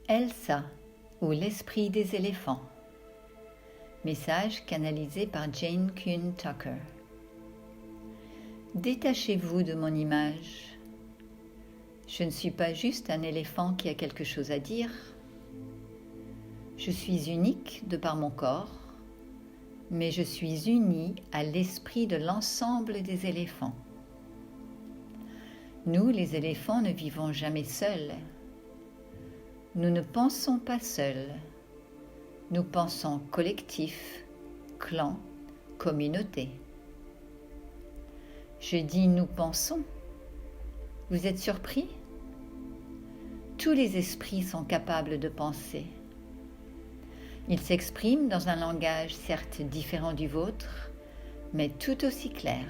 Elsa ou l'esprit des éléphants. Message canalisé par Jane Kuhn Tucker. Détachez-vous de mon image. Je ne suis pas juste un éléphant qui a quelque chose à dire. Je suis unique de par mon corps, mais je suis uni à l'esprit de l'ensemble des éléphants. Nous, les éléphants, ne vivons jamais seuls. Nous ne pensons pas seuls. Nous pensons collectif, clan, communauté. Je dis nous pensons. Vous êtes surpris? Tous les esprits sont capables de penser. Ils s'expriment dans un langage certes différent du vôtre, mais tout aussi clair.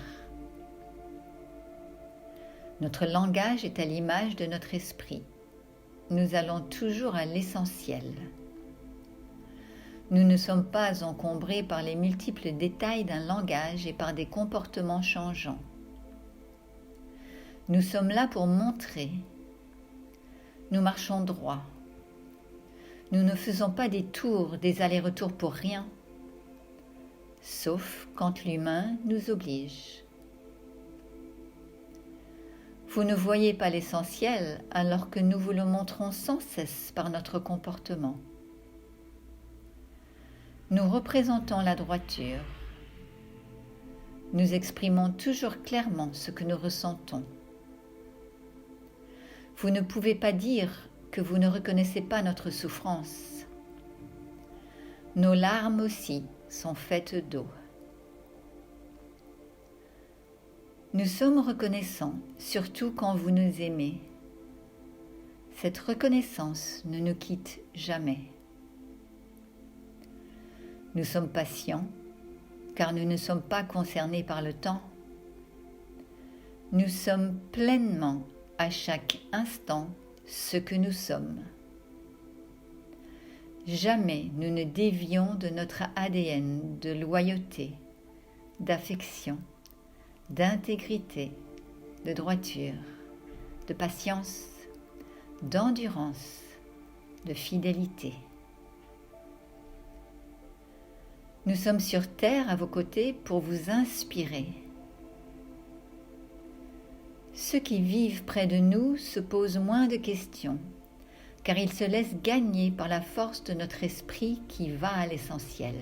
Notre langage est à l'image de notre esprit. Nous allons toujours à l'essentiel. Nous ne sommes pas encombrés par les multiples détails d'un langage et par des comportements changeants. Nous sommes là pour montrer. Nous marchons droit. Nous ne faisons pas des tours, des allers-retours pour rien, sauf quand l'humain nous oblige. Vous ne voyez pas l'essentiel alors que nous vous le montrons sans cesse par notre comportement. Nous représentons la droiture. Nous exprimons toujours clairement ce que nous ressentons. Vous ne pouvez pas dire que vous ne reconnaissez pas notre souffrance. Nos larmes aussi sont faites d'eau. Nous sommes reconnaissants, surtout quand vous nous aimez. Cette reconnaissance ne nous quitte jamais. Nous sommes patients, car nous ne sommes pas concernés par le temps. Nous sommes pleinement, à chaque instant, ce que nous sommes. Jamais nous ne dévions de notre ADN de loyauté, d'affection, d'intégrité, de droiture, de patience, d'endurance, de fidélité. Nous sommes sur terre à vos côtés pour vous inspirer. Ceux qui vivent près de nous se posent moins de questions, car ils se laissent gagner par la force de notre esprit qui va à l'essentiel.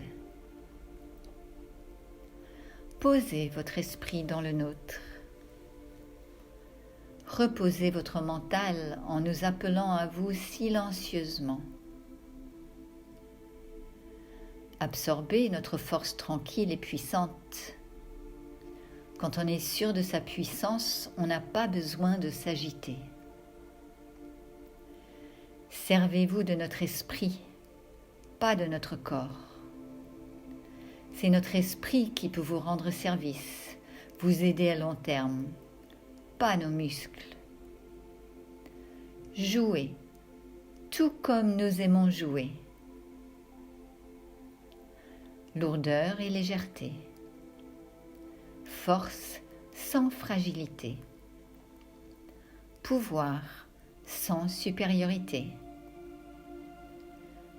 Posez votre esprit dans le nôtre. Reposez votre mental en nous appelant à vous silencieusement. Absorbez notre force tranquille et puissante. Quand on est sûr de sa puissance, on n'a pas besoin de s'agiter. Servez-vous de notre esprit, pas de notre corps. C'est notre esprit qui peut vous rendre service, vous aider à long terme, pas nos muscles. Jouez, tout comme nous aimons jouer. Lourdeur et légèreté. Force sans fragilité. Pouvoir sans supériorité.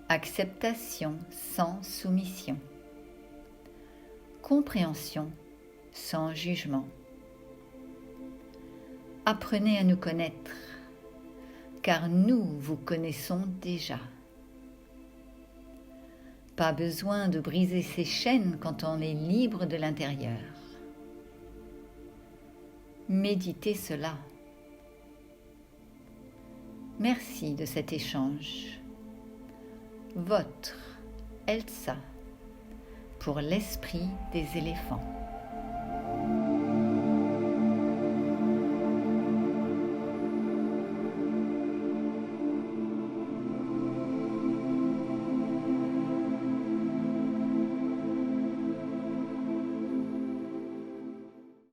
Acceptation sans soumission. Compréhension sans jugement. Apprenez à nous connaître, car nous vous connaissons déjà. Pas besoin de briser ses chaînes quand on est libre de l'intérieur. Méditez cela. Merci de cet échange. Votre Elsa pour l'esprit des éléphants.